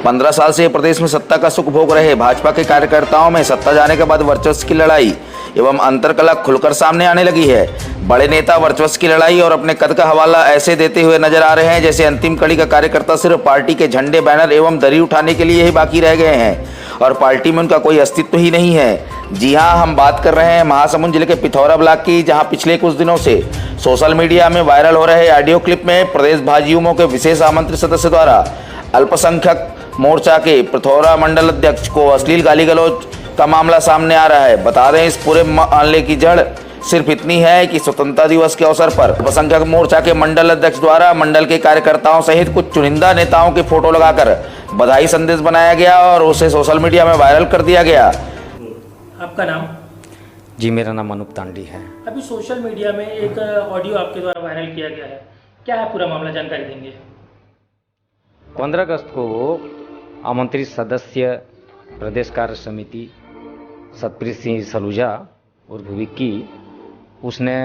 15 साल से प्रदेश में सत्ता का सुख भोग रहे भाजपा के कार्यकर्ताओं में सत्ता जाने के बाद वर्चस्व की लड़ाई एवं अंतरकलह खुलकर सामने आने लगी है। बड़े नेता वर्चस्व की लड़ाई और अपने कद का हवाला ऐसे देते हुए नजर आ रहे हैं जैसे अंतिम कड़ी का कार्यकर्ता सिर्फ पार्टी के झंडे, बैनर एवं दरी उठाने के लिए ही बाकी रह गए हैं और पार्टी में उनका कोई अस्तित्व ही नहीं है। जी हां, हम बात कर रहे हैं महासमुंद जिले के पिथौरा ब्लॉक की, जहां पिछले कुछ दिनों से सोशल मीडिया में वायरल हो रहे ऑडियो क्लिप में प्रदेश भाजयुमो के विशेष आमंत्रित सदस्य द्वारा अल्पसंख्यक मोर्चा के पिथौरा मंडल अध्यक्ष को अश्लील गाली गलौज का मामला सामने आ रहा है। बता दें, इस पूरे मामले की जड़ सिर्फ इतनी है कि स्वतंत्रता दिवस के अवसर पर अल्पसंख्यक मोर्चा के मंडल अध्यक्ष द्वारा मंडल के कार्यकर्ताओं सहित कुछ चुनिंदा नेताओं के फोटो लगाकर बधाई संदेश बनाया गया और उसे सोशल मीडिया में वायरल कर दिया गया। आपका नाम? जी, मेरा नाम अनूप तांडी है। अभी सोशल मीडिया में एक ऑडियो आपके द्वारा वायरल किया गया है, क्या है पूरा मामला, जानकारी देंगे? 15 अगस्त को आमंत्रित सदस्य प्रदेश कार्य समिति सतप्रीत सिंह सलूजा उर्फ विक्की, उसने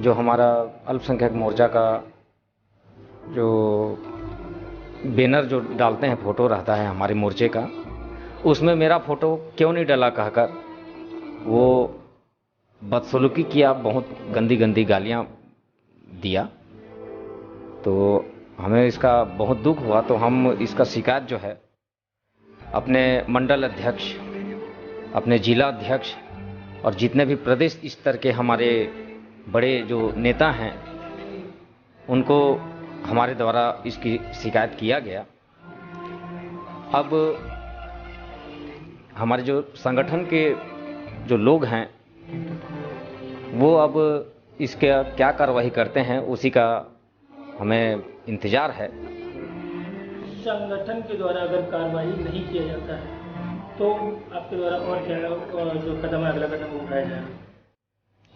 जो हमारा अल्पसंख्यक मोर्चा का जो बैनर जो डालते हैं, फोटो रहता है हमारे मोर्चे का, उसमें मेरा फोटो क्यों नहीं डाला कहकर वो बदसलूकी किया, बहुत गंदी गंदी गालियां दिया। तो हमें इसका बहुत दुख हुआ, तो हम इसका शिकायत जो है अपने मंडल अध्यक्ष, अपने जिला अध्यक्ष और जितने भी प्रदेश स्तर के हमारे बड़े जो नेता हैं उनको हमारे द्वारा इसकी शिकायत किया गया। अब हमारे जो संगठन के जो लोग हैं वो अब इसके क्या कार्रवाई करते हैं उसी का हमें इंतजार है। संगठन के द्वारा अगर कार्रवाई नहीं किया जाता है तो आपके द्वारा और क्या जो कदम है, अगला कदम उठाया जाएगा?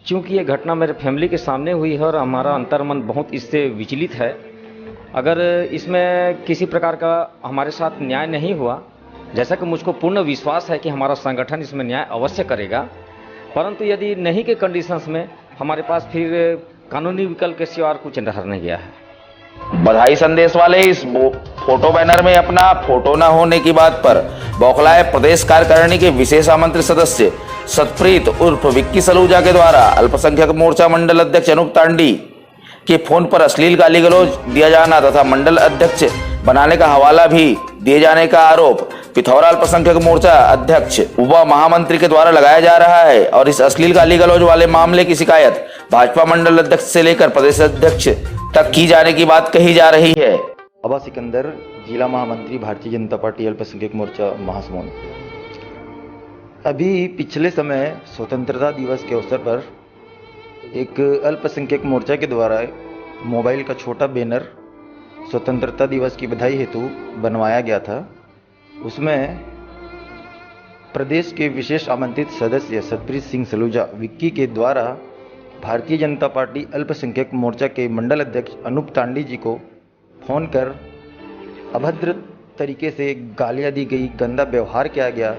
चूँकि ये घटना मेरे फैमिली के सामने हुई है और हमारा अंतर्मन बहुत इससे विचलित है। अगर इसमें किसी प्रकार का हमारे साथ न्याय नहीं हुआ, जैसा कि मुझको पूर्ण विश्वास है कि हमारा संगठन इसमें न्याय अवश्य करेगा, परंतु यदि नहीं के कंडीशंस में हमारे पास फिर कानूनी विकल्प के सिवा और कुछ रह नहीं गया है। बधाई संदेश वाले इस फोटो बैनर में अपना फोटो न होने की बात पर बौखलाए प्रदेश कार्यकारिणी के विशेष आमंत्रित सदस्य सतप्रीत उर्फ विक्की सलूजा के द्वारा अल्पसंख्यक मोर्चा मंडल अध्यक्ष अनूप तांडी के फोन पर अश्लील गाली गलौज दिया जाना तथा मंडल अध्यक्ष बनाने का हवाला भी दिए जाने का आरोप पिथौरा अल्पसंख्यक मोर्चा अध्यक्ष व महामंत्री के द्वारा लगाया जा रहा है और इस अश्लील गाली गलौज वाले मामले की शिकायत भाजपा मंडल अध्यक्ष से लेकर प्रदेश अध्यक्ष तक की जाने की बात कही जा रही है। अब्बा सिकंदर, जिला महामंत्री भारतीय जनता पार्टी अल्पसंख्यक मोर्चा महासमुंद। अभी पिछले समय स्वतंत्रता दिवस के अवसर पर एक अल्पसंख्यक मोर्चा के द्वारा मोबाइल का छोटा बैनर स्वतंत्रता दिवस की बधाई हेतु बनवाया गया था। उसमें प्रदेश के विशेष आमंत्रित सदस्य सतप्रीत सिंह सलूजा विक्की के द्वारा भारतीय जनता पार्टी अल्पसंख्यक मोर्चा के मंडल अध्यक्ष अनूप तांडी जी को फ़ोन कर अभद्र तरीके से गालियाँ दी गई, गंदा व्यवहार किया गया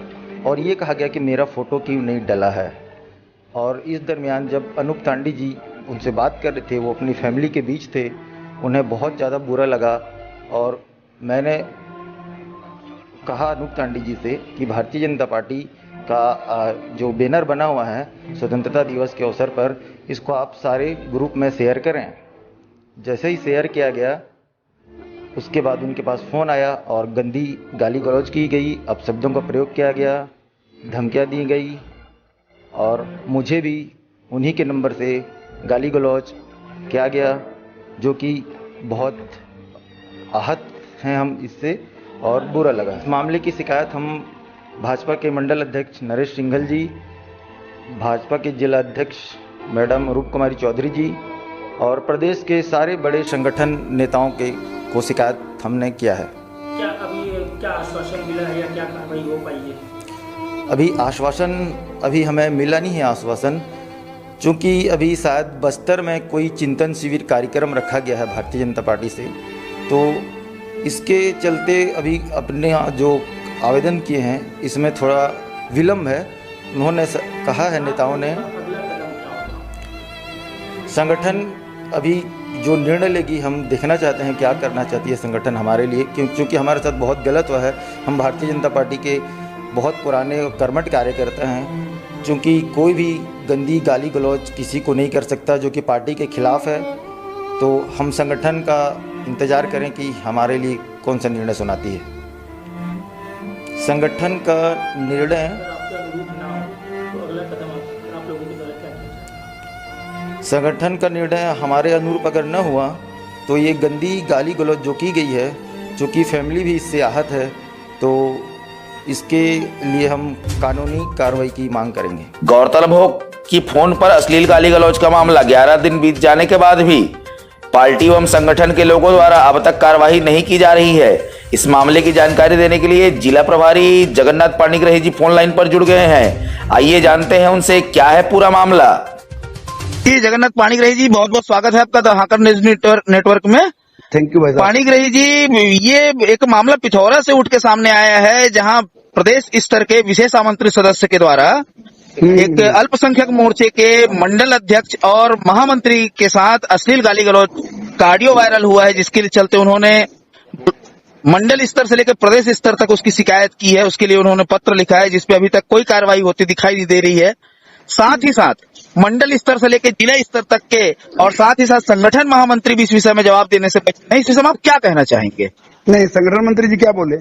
और ये कहा गया कि मेरा फ़ोटो क्यों नहीं डला है। और इस दरमियान जब अनूप तांडी जी उनसे बात कर रहे थे, वो अपनी फैमिली के बीच थे, उन्हें बहुत ज़्यादा बुरा लगा और मैंने कहा अनूप तांडी जी से कि भारतीय जनता पार्टी का जो बैनर बना हुआ है स्वतंत्रता दिवस के अवसर पर, इसको आप सारे ग्रुप में शेयर करें। जैसे ही शेयर किया गया उसके बाद उनके पास फ़ोन आया और गंदी गाली गलौज की गई, अपशब्दों का प्रयोग किया गया, धमकियाँ दी गई और मुझे भी उन्हीं के नंबर से गाली गलौज किया गया, जो कि बहुत आहत हैं हम इससे और बुरा लगा। इस मामले की शिकायत हम भाजपा के मंडल अध्यक्ष नरेश सिंघल जी, भाजपा के जिला अध्यक्ष मैडम रूप कुमारी चौधरी जी और प्रदेश के सारे बड़े संगठन नेताओं को शिकायत हमने किया है। क्या क्या आश्वासन मिला है या क्या कार्रवाई हो पाई है? अभी आश्वासन अभी हमें मिला नहीं है आश्वासन, चूँकि अभी शायद बस्तर में कोई चिंतन शिविर कार्यक्रम रखा गया है भारतीय जनता पार्टी से, तो इसके चलते अभी अपने जो आवेदन किए हैं इसमें थोड़ा विलम्ब है। उन्होंने कहा है नेताओं ने, संगठन अभी जो निर्णय लेगी, हम देखना चाहते हैं क्या करना चाहती है संगठन हमारे लिए, क्योंकि हमारे साथ बहुत गलत हुआ है। हम भारतीय जनता पार्टी के बहुत पुराने और कर्मठ कार्यकर्ता हैं, क्योंकि कोई भी गंदी गाली गलौज किसी को नहीं कर सकता जो कि पार्टी के खिलाफ है। तो हम संगठन का इंतज़ार करें कि हमारे लिए कौन सा निर्णय सुनाती है। संगठन का निर्णय, अगर आपका अनुरूप ना हो तो अगला कदम आप लोगों के द्वारा क्या है? संगठन का निर्णय हमारे अनुरूप अगर न हुआ तो ये गंदी गाली गलौज जो की गई है, जो कि फैमिली भी इससे आहत है, तो इसके लिए हम कानूनी कार्रवाई की मांग करेंगे। गौरतलब हो कि फोन पर अश्लील गाली गलौज का मामला 11 दिन बीत जाने के बाद भी पार्टी एवं संगठन के लोगों द्वारा अब तक कार्रवाई नहीं की जा रही है। इस मामले की जानकारी देने के लिए जिला प्रभारी जगन्नाथ पाणिग्राही जी फोन लाइन पर जुड़ गए हैं। आइए जानते हैं उनसे क्या है पूरा मामला। जी जगन्नाथ पाणिग्राही जी, बहुत बहुत स्वागत है आपका द हाकर न्यूज नेटवर्क में। थैंक यू भाई साहब। पाणिग्राही जी, ये एक मामला पिथौरा से उठ के सामने आया है, जहां प्रदेश स्तर के विशेष आमंत्रित सदस्य के द्वारा एक अल्पसंख्यक मोर्चे के मंडल अध्यक्ष और महामंत्री के साथ अश्लील गाली गलौज का ऑडियो वायरल हुआ है, जिसके चलते उन्होंने मंडल स्तर से लेकर प्रदेश स्तर तक उसकी शिकायत की है। उसके लिए उन्होंने पत्र लिखा है, जिसपे अभी तक कोई कार्रवाई होती दिखाई नहीं दे रही है। साथ ही साथ मंडल स्तर से लेकर जिला स्तर तक के और साथ ही साथ संगठन महामंत्री भी इस विषय में जवाब देने से बचे नहीं। इस विषय में आप क्या कहना चाहेंगे? नहीं, संगठन मंत्री जी क्या बोले?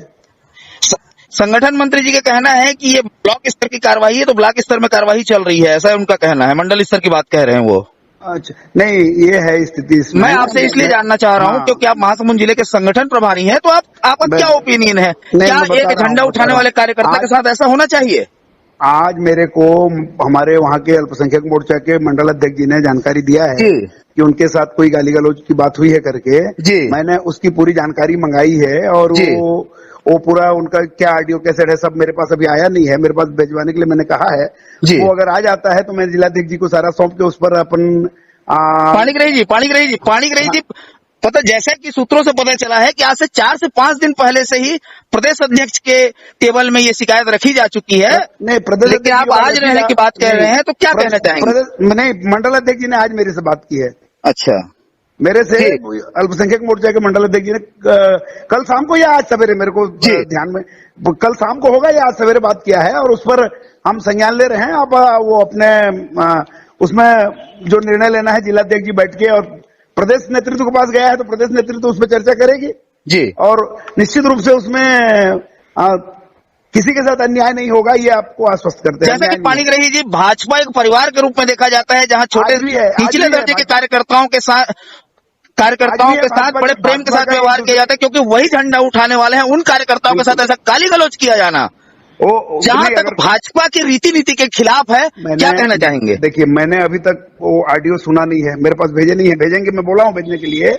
संगठन मंत्री जी का कहना है कि ये ब्लॉक स्तर की कार्रवाई है, तो ब्लॉक स्तर में कार्रवाई चल रही है, ऐसा उनका कहना है। मंडल स्तर की बात कह रहे हैं वो। अच्छा, नहीं, ये है स्थिति इसमें। मैं आपसे इसलिए जानना चाह रहा हूँ क्योंकि आप महासमुंद जिले के संगठन प्रभारी हैं, तो आपका क्या ओपिनियन है? क्या एक झंडा उठाने वाले कार्यकर्ता के साथ ऐसा होना चाहिए? आज मेरे को हमारे वहाँ के अल्पसंख्यक मोर्चा के मंडल अध्यक्ष जी ने जानकारी दिया है कि उनके साथ कोई गाली गलौज की बात हुई है करके। मैंने उसकी पूरी जानकारी मंगाई है और वो पूरा उनका क्या ऑडियो कैसेट है सब मेरे पास अभी आया नहीं है, मेरे पास भिजवाने के लिए मैंने कहा है। वो अगर आ जाता है तो मैं जिलाध्यक्ष जी को सारा सौंप के उस पर अपन पाणिग्राही जी, पता जैसे कि सूत्रों से पता चला है कि आज से 4 से 5 दिन पहले से ही प्रदेश अध्यक्ष के टेबल में ये शिकायत रखी जा चुकी है। नहीं, प्रदेश, लेकिन आप आज रहने की बात कह रहे हैं, तो क्या कहना चाहेंगे? नहीं, मंडल अध्यक्ष जी ने आज मेरे से बात की है। अच्छा, मेरे से अल्पसंख्यक मोर्चा के मंडल अध्यक्ष जी ने कल शाम को या आज सवेरे, मेरे को ध्यान में, कल शाम को होगा या आज सवेरे बात किया है और उस पर हम संज्ञान ले रहे हैं। अब वो अपने उसमें जो निर्णय लेना है जिलाध्यक्ष जी बैठ के, और प्रदेश नेतृत्व के पास गया है तो प्रदेश नेतृत्व उसमें चर्चा करेगी जी, और निश्चित रूप से उसमें किसी के साथ अन्याय नहीं होगा, ये आपको आश्वस्त करते हैं। जैसा कि पाणिग्राही जी, भाजपा एक परिवार के रूप में देखा जाता है, जहां छोटे निचले दर्जे के कार्यकर्ताओं के साथ बड़े प्रेम के साथ व्यवहार किया जाता है, क्योंकि वही झंडा उठाने वाले हैं। उन कार्यकर्ताओं के साथ ऐसा गाली गलौज किया जाना जहां तक भाजपा की रीति नीति के खिलाफ है, क्या कहना चाहेंगे? देखिए, मैंने अभी तक वो ऑडियो सुना नहीं है, मेरे पास भेजे नहीं है, भेजेंगे, मैं बोला हूँ भेजने के लिए,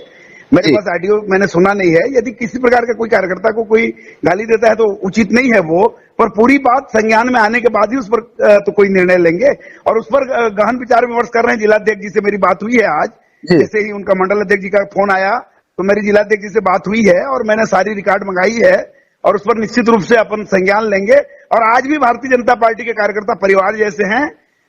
मेरे पास ऑडियो मैंने सुना नहीं है। यदि किसी प्रकार का कोई कार्यकर्ता को कोई गाली देता है तो उचित नहीं है वो, पर पूरी बात संज्ञान में आने के बाद ही उस पर तो कोई निर्णय लेंगे, और उस पर गहन विचार विमर्श कर रहे हैं। जिलाध्यक्ष जी से मेरी बात हुई है आज, जैसे ही उनका मंडल अध्यक्ष जी का फोन आया तो मेरी जिलाध्यक्ष जी से बात हुई है और मैंने सारी रिकॉर्ड मंगाई है, और उस पर निश्चित रूप से अपन संज्ञान लेंगे। और आज भी भारतीय जनता पार्टी के कार्यकर्ता परिवार जैसे हैं।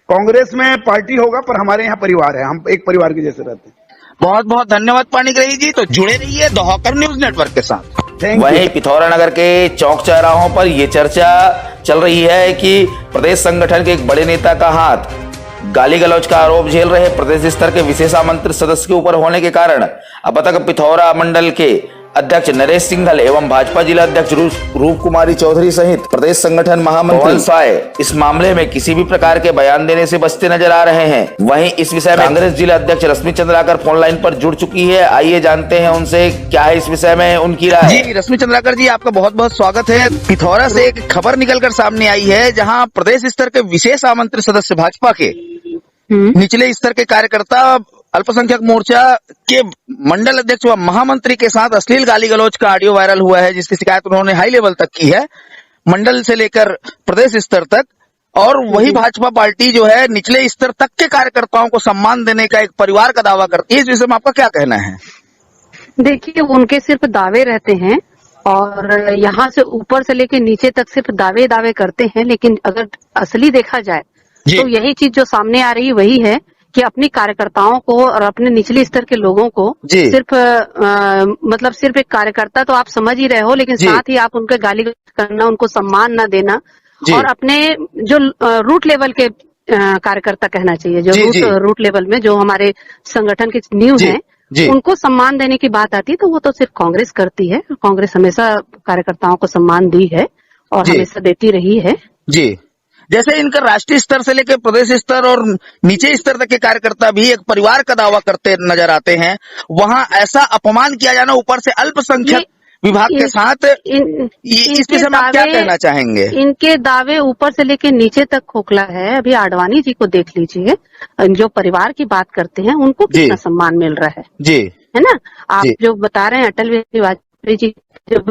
कांग्रेस में पार्टी होगा पर हमारे यहाँ परिवार है, हम एक परिवार के जैसे रहते हैं। बहुत बहुत धन्यवाद पाणिग्राही जी। तो जुड़े रहिए द हॉकर न्यूज नेटवर्क के साथ। वहीं पिथौरा नगर के चौक चौराहों पर यह चर्चा चल रही है कि प्रदेश संगठन के एक बड़े नेता का हाथ गाली गलौज का आरोप झेल रहे प्रदेश स्तर के विशेष आमंत्रित सदस्य के ऊपर होने के कारण अब तक पिथौरा मंडल के अध्यक्ष नरेश सिंघल एवं भाजपा जिला अध्यक्ष रूप कुमारी चौधरी सहित प्रदेश संगठन महामंत्री इस मामले में किसी भी प्रकार के बयान देने से बचते नजर आ रहे हैं। वहीं इस विषय में कांग्रेस जिला अध्यक्ष रश्मि चंद्राकर फोन लाइन पर जुड़ चुकी है। आइए जानते हैं उनसे क्या है इस विषय में उनकी राय। जी रश्मि चंद्राकर जी, आपका बहुत बहुत स्वागत है। पिथौरा से एक खबर निकलकर सामने आई है, जहाँ प्रदेश स्तर के विशेष आमंत्रित सदस्य भाजपा के निचले स्तर के कार्यकर्ता अल्पसंख्यक मोर्चा के मंडल अध्यक्ष व महामंत्री के साथ अश्लील गाली गलौज का ऑडियो वायरल हुआ है, जिसकी शिकायत उन्होंने हाई लेवल तक की है, मंडल से लेकर प्रदेश स्तर तक। और वही भाजपा पार्टी जो है निचले स्तर तक के कार्यकर्ताओं को सम्मान देने का एक परिवार का दावा करती है। इस विषय में आपका क्या कहना है? देखिए, उनके सिर्फ दावे रहते हैं और यहाँ से ऊपर से लेकर नीचे तक सिर्फ दावे करते हैं, लेकिन अगर असली देखा जाए तो यही चीज जो सामने आ रही वही है कि अपनी कार्यकर्ताओं को और अपने निचले स्तर के लोगों को जी। सिर्फ मतलब सिर्फ एक कार्यकर्ता तो आप समझ ही रहे हो, लेकिन जी। साथ ही आप उनके गाली करना, उनको सम्मान न देना जी। और अपने जो रूट लेवल के कार्यकर्ता कहना चाहिए, जो जी, जी। रूट लेवल में जो हमारे संगठन की नींव जी, है, जी। उनको सम्मान देने की बात आती है तो वो तो सिर्फ कांग्रेस करती है। कांग्रेस हमेशा कार्यकर्ताओं को सम्मान दी है और जी। हमेशा देती रही है। जी, जैसे इनका राष्ट्रीय स्तर से लेकर प्रदेश स्तर और नीचे स्तर तक के कार्यकर्ता भी एक परिवार का दावा करते नजर आते हैं, वहां ऐसा अपमान किया जाना ऊपर से अल्पसंख्यक विभाग के साथ, इस विषय में आप क्या कहना चाहेंगे? इनके दावे ऊपर से लेके नीचे तक खोखला है। अभी आडवाणी जी को देख लीजिए, जो परिवार की बात करते हैं उनको कितना सम्मान मिल रहा है जी, है ना। आप जी। जो बता रहे हैं अटल बिहारी वाजपेयी जी जब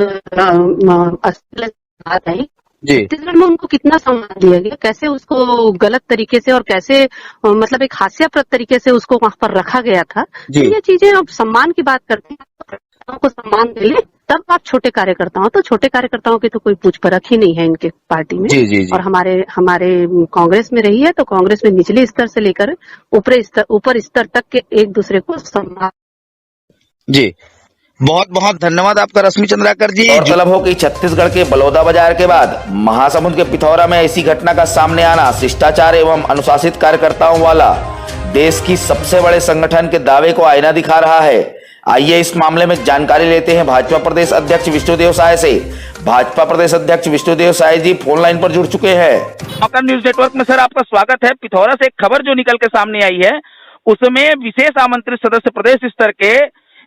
बात आई जी, छत्तीसगढ़ में उनको कितना सम्मान दिया गया, कैसे उसको गलत तरीके से और कैसे मतलब एक हास्यास्पद तरीके से उसको वहां पर रखा गया था। जी। तो ये चीजें अब सम्मान की बात करते हैं, कार्यकर्ताओं को सम्मान दे ले, तब आप छोटे कार्यकर्ताओं, तो छोटे कार्यकर्ताओं की तो कोई पूछ परख ही नहीं है इनके पार्टी में। जी, जी, जी। और हमारे कांग्रेस में रही है तो कांग्रेस में निचले स्तर से लेकर ऊपर स्तर तक के एक दूसरे को सम्मान। जी, बहुत बहुत धन्यवाद आपका रश्मि चंद्राकर जी। और तलब हो कि छत्तीसगढ़ के बलौदा बाजार के बाद महासमुंद के पिथौरा में ऐसी घटना का सामने आना शिष्टाचार एवं अनुशासित कार्यकर्ताओं वाला देश की सबसे बड़े संगठन के दावे को आईना दिखा रहा है। आइए इस मामले में जानकारी लेते हैं भाजपा प्रदेश अध्यक्ष विष्णुदेव साय से। भाजपा प्रदेश अध्यक्ष विष्णुदेव साय जी फोन लाइन पर जुड़ चुके हैं। नौकर न्यूज नेटवर्क में सर आपका स्वागत है। पिथौरा से एक खबर जो निकल के सामने आई है, उसमें विशेष आमंत्रित सदस्य प्रदेश स्तर के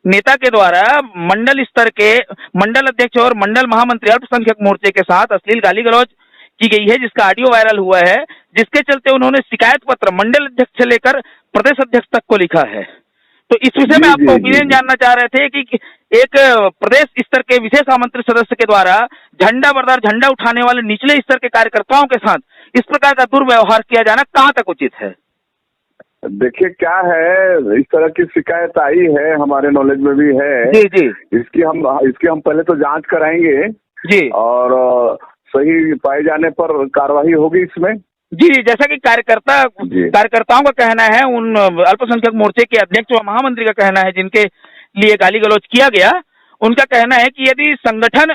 नेता के द्वारा मंडल स्तर के मंडल अध्यक्ष और मंडल महामंत्री अल्पसंख्यक मोर्चे के साथ अश्लील गाली गलौज की गई है, जिसका ऑडियो वायरल हुआ है, जिसके चलते उन्होंने शिकायत पत्र मंडल अध्यक्ष से लेकर प्रदेश अध्यक्ष तक को लिखा है। तो इस विषय में आपका ओपिनियन जानना चाह रहे थे कि एक प्रदेश स्तर के विशेष आमंत्रित सदस्य के द्वारा झंडा बरदार, झंडा उठाने वाले निचले स्तर के कार्यकर्ताओं के साथ इस प्रकार का दुर्व्यवहार किया जाना कहाँ तक उचित है? देखिए क्या है, इस तरह की शिकायत आई है, हमारे नॉलेज में भी है। जी जी। इसकी हम पहले तो जांच कराएंगे जी। और सही पाए जाने पर कार्रवाई होगी इसमें। जी, जैसा कि कार्यकर्ताओं का कहना है, उन अल्पसंख्यक मोर्चे के अध्यक्ष व महामंत्री का कहना है जिनके लिए गाली गलौज किया गया, उनका कहना है कि यदि संगठन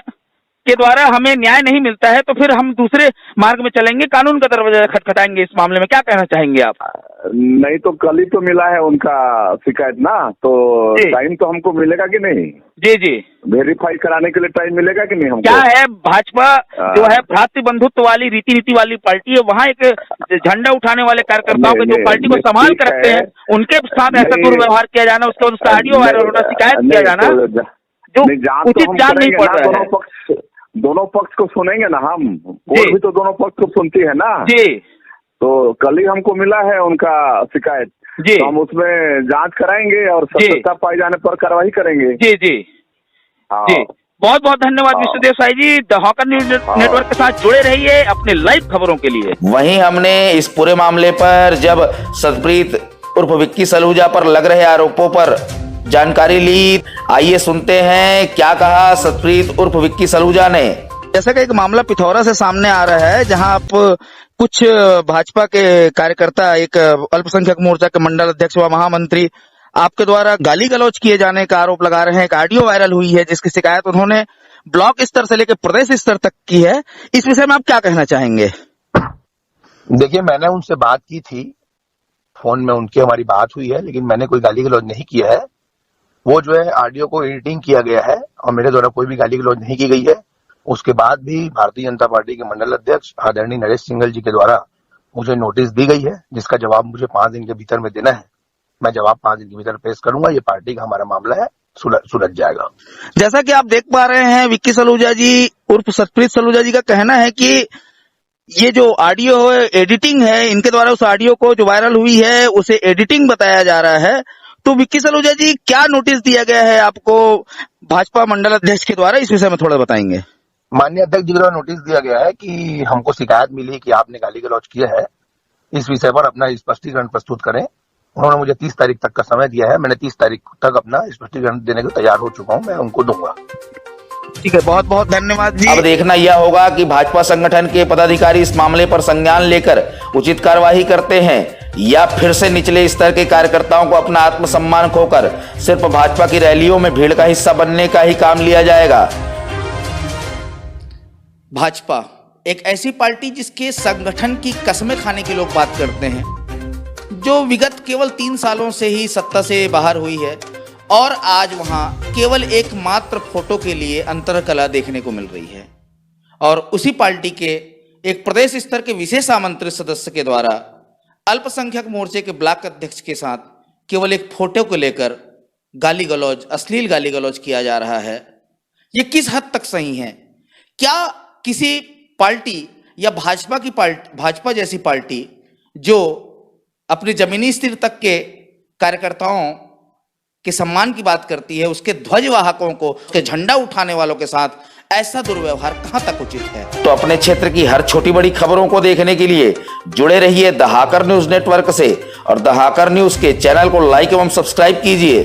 के द्वारा हमें न्याय नहीं मिलता है तो फिर हम दूसरे मार्ग में चलेंगे, कानून का दरवाजा खटखटाएंगे। इस मामले में क्या कहना चाहेंगे आप? नहीं तो कल ही तो मिला है उनका शिकायत ना, तो टाइम तो हमको मिलेगा कि नहीं? जी जी। वेरीफाई कराने के लिए टाइम मिलेगा कि नहीं हमको? क्या है, भाजपा जो है भ्रातृ बंधुत्व वाली रीति वाली पार्टी है, वहाँ एक झंडा उठाने वाले कार्यकर्ताओं के जो पार्टी को संभाल कर रखते हैं, उनके साथ ऐसा दुर्व्यवहार किया जाना, उसके बाद उसका ऑडियो वायरल होना, शिकायत किया जाना, जो उचित जान नहीं पड़ रहा है। दोनों पक्ष को सुनेंगे ना हम, कोर्ट भी तो दोनों पक्ष को सुनती है ना जी। तो कल ही हमको मिला है उनका शिकायत जी, तो हम उसमें जांच कराएंगे और सत्यता पाए जाने पर कार्रवाई करेंगे। जी जी जी। बहुत बहुत धन्यवाद विष्णुदेव साई जी। द हॉकर न्यूज नेटवर्क के साथ जुड़े रहिए अपने लाइव खबरों के लिए। वहीं हमने इस पूरे मामले पर जब सतप्रीत उर्फ विक्की सलूजा पर लग रहे आरोपों पर जानकारी ली, आइए सुनते हैं क्या कहा सतप्रीत उर्फ विक्की सलूजा ने। जैसा कि एक मामला पिथौरा से सामने आ रहा है, जहां आप कुछ भाजपा के कार्यकर्ता, एक अल्पसंख्यक मोर्चा के मंडल अध्यक्ष व महामंत्री आपके द्वारा गाली गलौज किए जाने का आरोप लगा रहे हैं। एक ऑडियो वायरल हुई है जिसकी शिकायत उन्होंने ब्लॉक स्तर से लेकर प्रदेश स्तर तक की है। इस विषय में आप क्या कहना चाहेंगे? देखिए, मैंने उनसे बात की थी, फोन में उनकी हमारी बात हुई है, लेकिन मैंने कोई गाली गलौज नहीं किया है। वो जो है ऑडियो को एडिटिंग किया गया है और मेरे द्वारा कोई भी गाली गलौज नहीं की गई है। उसके बाद भी भारतीय जनता पार्टी के मंडल अध्यक्ष आदरणीय नरेश सिंघल जी के द्वारा मुझे नोटिस दी गई है, जिसका जवाब मुझे 5 दिन के भीतर में देना है। मैं जवाब 5 दिन के भीतर पेश करूंगा। ये पार्टी का हमारा मामला है, सुलझ जाएगा। जैसा कि आप देख पा रहे हैं, विक्की सलूजा जी उर्फ सतप्रीत सलूजा जी का कहना है कि ये जो ऑडियो एडिटिंग है, इनके द्वारा उस ऑडियो को जो वायरल हुई है उसे एडिटिंग बताया जा रहा है। तो विक्की सलूजा जी, क्या नोटिस दिया गया है आपको भाजपा मंडल अध्यक्ष के द्वारा, इस विषय में थोड़ा बताएंगे? माननीय अध्यक्ष जी के द्वारा नोटिस दिया गया है कि हमको शिकायत मिली कि आपने गाली गलौज किया है, इस विषय पर अपना स्पष्टीकरण प्रस्तुत करें। उन्होंने मुझे 30 तारीख तक का समय दिया है। मैंने 30 तारीख तक अपना स्पष्टीकरण देने को तैयार हो चुका हूं, मैं उनको दूंगा। ठीक है, बहुत बहुत धन्यवाद जी। अब देखना यह होगा कि भाजपा संगठन के पदाधिकारी इस मामले पर संज्ञान लेकर उचित कार्यवाही करते हैं या फिर से निचले स्तर के कार्यकर्ताओं को अपना आत्मसम्मान खोकर सिर्फ भाजपा की रैलियों में भीड़ का हिस्सा बनने का ही काम लिया जाएगा। भाजपा एक ऐसी पार्टी जिसके संगठन की कसमें खाने के लोग बात करते हैं, जो विगत केवल 3 सालों से ही सत्ता से बाहर हुई है और आज वहां केवल एकमात्र फोटो के लिए अंतरकला देखने को मिल रही है। और उसी पार्टी के एक प्रदेश स्तर के विशेष आमंत्रित सदस्य के द्वारा अल्पसंख्यक मोर्चे के ब्लॉक अध्यक्ष के साथ केवल एक फोटो को लेकर गाली गलौज, अश्लील गाली गलौज किया जा रहा है। ये किस हद तक सही है? क्या किसी पार्टी या भाजपा जैसी पार्टी जो अपने जमीनी स्तर तक के कार्यकर्ताओं के सम्मान की बात करती है, उसके ध्वजवाहकों को, उसके झंडा उठाने वालों के साथ ऐसा दुर्व्यवहार कहां तक उचित है? तो अपने क्षेत्र की हर छोटी बड़ी खबरों को देखने के लिए जुड़े रहिए दहाकर न्यूज नेटवर्क से और दहाकर न्यूज के चैनल को लाइक एवं सब्सक्राइब कीजिए।